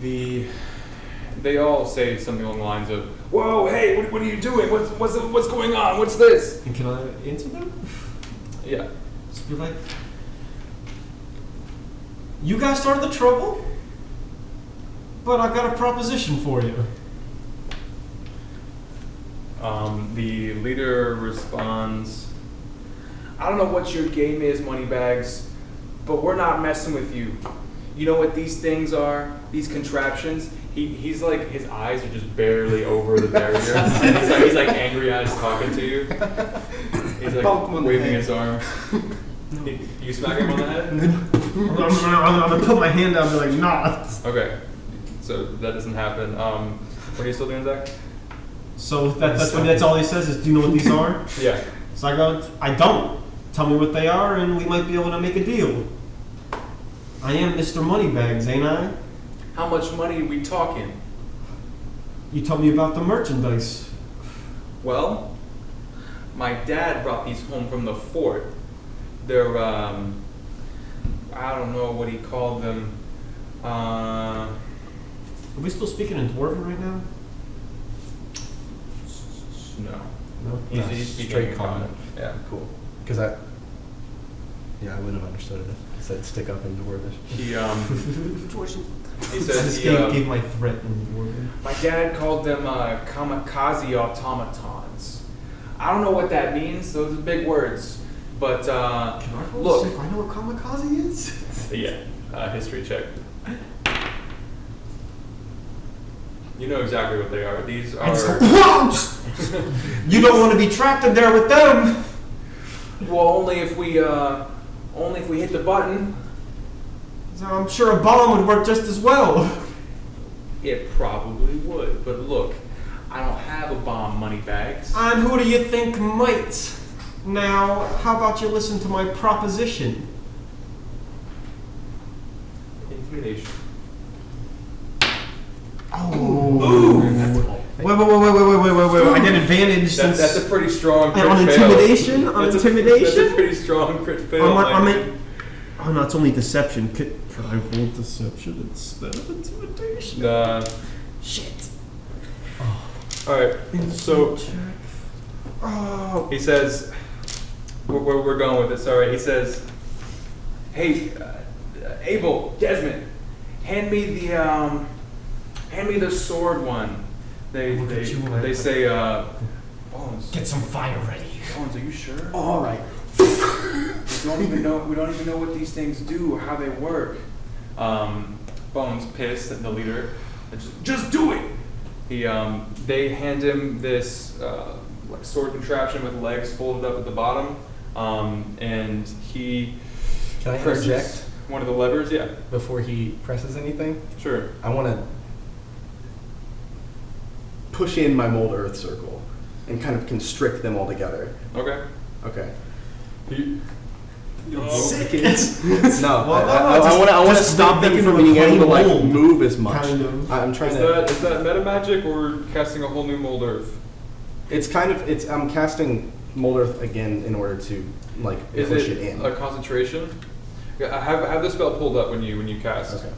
They all say something along the lines of, "Whoa, hey, what are you doing? What's going on? What's this?" And can I answer them? Yeah. Just be like, you guys started the trouble, but I got a proposition for you. The leader responds, "I don't know what your game is, Moneybags, but we're not messing with you. You know what these things are? These contraptions?" He's like, his eyes are just barely over the barrier. And he's like angry eyes talking to you. He's like waving his arm. You smack him on the head? I'm gonna put my hand down and be like, nah. Okay. So that doesn't happen. What are you still doing, Zach? So that's all he says is, do you know what these are? Yeah. So I go, I don't. Tell me what they are and we might be able to make a deal. I am Mr. Moneybags, ain't I? How much money are we talking? You told me about the merchandise. Well, my dad brought these home from the fort. They're, I don't know what he called them. Are we still speaking in Dwarven right now? No. No? He's speaking straight in common. Yeah. Cool. Because I wouldn't have understood it if it said stick up in Dwarvish. He I says just gave my threat in Dwarven. my dad called them kamikaze automatons. I don't know what that means. Those are big words. But Can I roll look. to see if I know what kamikaze is? Yeah, history check. You know exactly what they are. These I just are. go, you don't want to be trapped in there with them. Well, only if we hit the button. So I'm sure a bomb would work just as well. It probably would. But look, I don't have a bomb, Moneybags. And who do you think might? Now, how about you listen to my proposition? Intimidation. Oh. Ooh. Wait. I get advantage since That's a pretty strong crit on fail. intimidation. On That's intimidation. That's a pretty strong crit fail. Oh no, it's only deception. Could I roll deception instead of intimidation? Shit. Alright, so Oh. he says, we're going with it, sorry. He says, "Hey, Abel, Desmond, hand me the sword one." They say, Bones. Get some fire ready. Bones, are you sure? All right. We don't even know what these things do or how they work. Bones, pissed at the leader, just do it. They hand him this like sword contraption with legs folded up at the bottom, and he Can I presses interject one of the levers. Yeah, before he presses anything? sure. I want to push in my mold earth circle and kind of constrict them all together. Okay. Okay. Seconds. No, Well, I want to just stop them making from them being a able to like plain mold, move as much. kind of. I'm trying Is to. that meta magic or casting a whole new mold earth? It's kind of. I'm casting mold earth again in order to like Is push it it in. a concentration? Yeah, have the spell pulled up when you cast. Okay.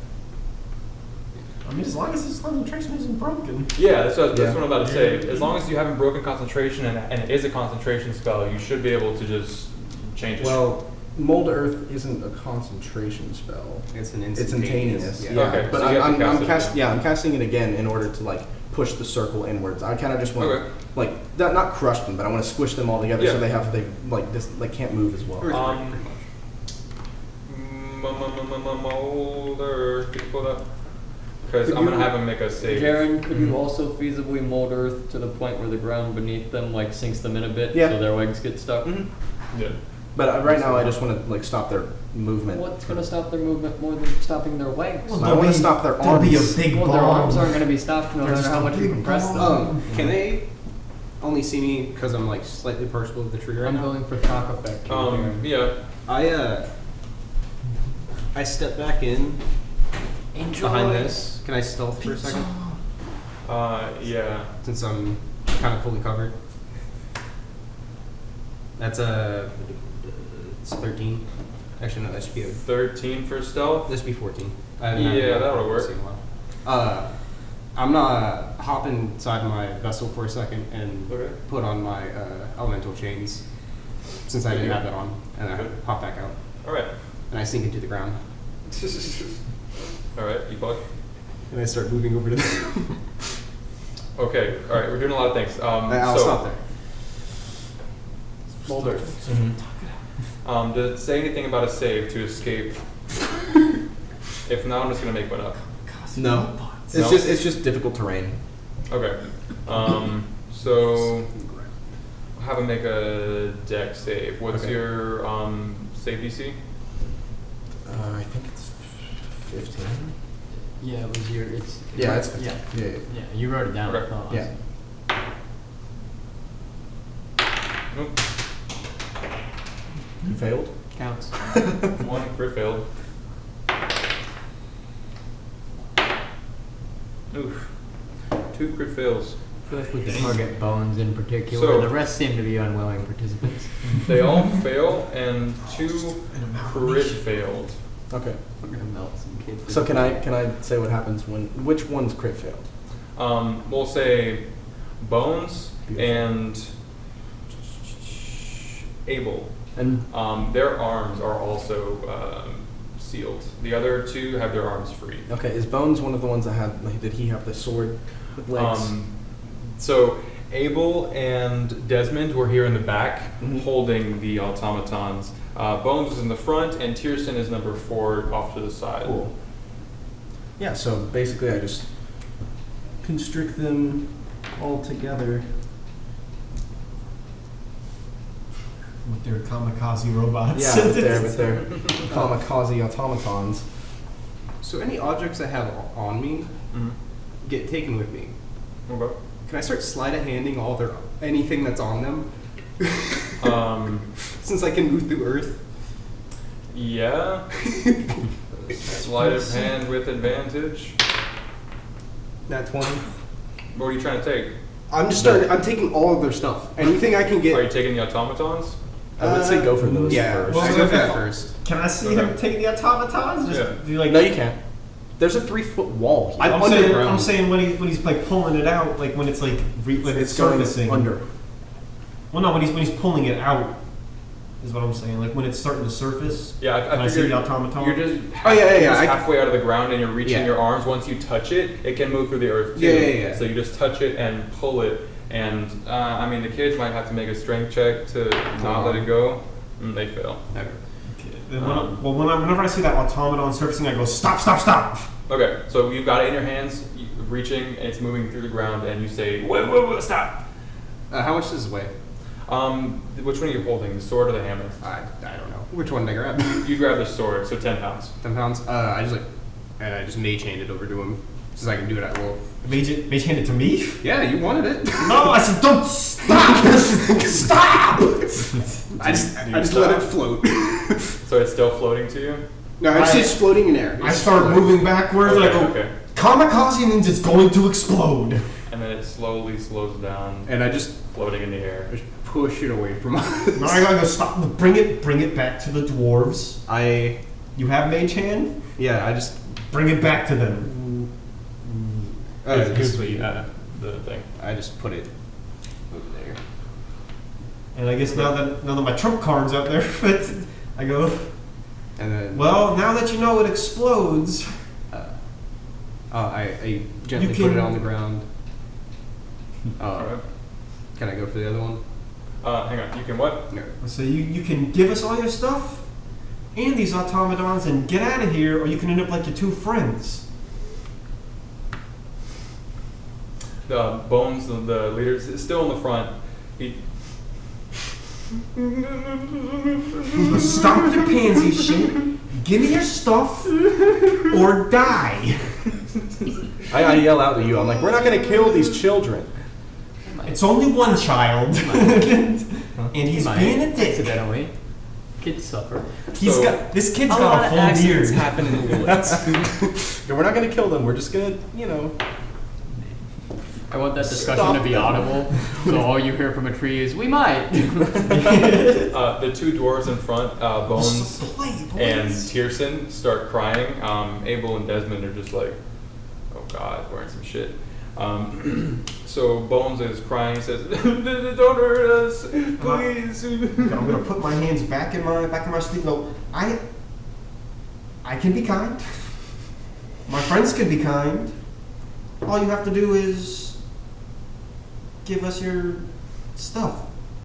I mean, as long as his concentration isn't broken. Yeah, that's what Yeah. I'm about to say. As long as you haven't broken concentration and it is a concentration spell, you should be able to just change it. Well, mold earth isn't a concentration spell. It's an It's instantaneous. instantaneous. Yeah. Yeah. Okay, But so you have to I'm cast it again. I'm casting it again in order to like push the circle inwards. I kind of just want Okay. to like not crush them, but I want to squish them all together Yeah. so they like this like can't move as well. Molder, can you pull it up? Because Could I'm gonna you- have him make a save. Jaren, could Mhm. you also feasibly mold earth to the point where the ground beneath them like sinks them in a bit Yeah. so their legs get stuck? Mhm. Yeah. But right now I just want to like stop their movement. What's going to stop their movement more than stopping their legs? Well, I want to stop their There'll be a arms. big Well, bomb. their arms aren't going to be stopped no There's matter how a much you big compress them. bomb. Can they only see me because I'm like slightly partial to the tree right I'm now? going for shock effect. here, Jaren. Yeah. I step back in Enjoy. behind this. Can I stealth for a second? Yeah. Since I'm kind of fully covered. That's it's 13. Actually, no, that should be 13 for stealth. this should be 14. Yeah, that'll work. See a while. I'm gonna hop inside my vessel for a second and Okay. put on my elemental chains, since I didn't have that on, and I Good. hop back out, All right. and I sink into the ground, All right. You fuck. and I start moving over to them. Okay. All right. We're doing a lot of things. I'll so, stop there. Mulder. Did it say anything about a save to escape? If not, I'm just gonna make one up. No. It's No? just difficult terrain. Okay. So I'll have him make a deck save. What's Okay. your save DC? I think it's 15. Yeah, it was your. It's. Yeah, it's 15. Yeah. Yeah. Yeah, you wrote it down. Okay. Oh, Yeah. Nope. You failed? Counts. One crit failed. Oof. 2 crit fails. I feel like we can target Bones in particular. So- the rest seem to be unwilling participants. They all fail, and 2 crit failed. Okay. We're gonna melt some kids. So can I say what happens when which one's crit failed? We'll say Bones Beautiful. and Abel. And Their arms are also sealed. The other 2 have their arms free. okay, is Bones one of the ones that had? Like, did he have the sword with legs? So Abel and Desmond were here in the back Mhm. holding the automatons. Bones is in the front, and Tierson is number 4 off to the side. Cool. Yeah. So basically, I just constrict them all together. With their kamikaze robots. Yeah, with their kamikaze automatons. So any objects I have on me Mhm. get taken with me. Okay. Can I start sleight of handing anything that's on them? Since I can move through Earth. Yeah. Sleight of hand with advantage. Nat 20. What are you trying to take? I'm taking all of their stuff. Anything I can get. Are you taking the automatons? I would say go for those Yeah, first. I Well, go for okay. that first. Can I see Okay. him take the automatons? Just Yeah. be like, No, you can't. There's a 3-foot wall here. I'm I'm saying, underground. I'm saying when he's like pulling it out, like when it's like when it's going surfacing. under. Well, no, when he's pulling it out, is what I'm saying. Like when it's starting to surface. Yeah, Can I I see figured the automaton? you're just yeah. just I- halfway out of the ground and you're reaching Yeah. your arms. Once you touch it, it can move through the earth too. Yeah. So you just touch it and pull it. And I mean, the kids might have to make a strength check to not let it go. They fail. Okay. Then whenever I see that automaton surfacing, I go stop, stop, stop. Okay, so you've got it in your hands, reaching, and it's moving through the ground, and you say, wait, stop. How much does it weigh? Which one are you holding, the sword or the hammer? I don't know. Which one did I grab? You grab the sword, so 10 pounds. 10 pounds. I just mage handed over to him, since I can do it at will. Mage hand it to me? Yeah, you wanted it. No, I said don't stop! Stop! I just let it float. So it's still floating to you? No, it's just floating in air. I It's start floating. moving backwards and I go, Okay. kamikaze means it's going to explode. And then it slowly slows down, And I just floating in the air. push it away from us. Now I gotta go stop. Bring it back to the dwarves. You have mage hand? I just. Bring it back to them. Here's the thing. I just put it over there. And I guess now that my trump card's out there, I go, And then. well, now that you know it explodes, I gently You put can- it on the ground. Alright. Can I go for the other one? Hang on, you can what? No. so you can give us all your stuff and these automatons and get out of here, or you can end up like your 2 friends. The Bones, the leader, is still in the front. He Stop your pansy shit. Give me your stuff, or die. I yell out to you. I'm like, we're not gonna kill these children. It's only one child, and he's being a dick. Accidentally. Kids suffer. This kid's got a full beard. happen in the woods. No, we're not gonna kill them. We're just gonna, I want that discussion to be audible, so all you hear from a tree is, we might! the 2 dwarves in front, Bones Play, and boys. Tierson, start crying. Abel and Desmond are just like, Oh God, wearing some shit. So Bones is crying. He says, "Don't hurt us, please." I'm gonna put my hands back in my sleeve. No, I can be kind. My friends can be kind. All you have to do is give us your stuff.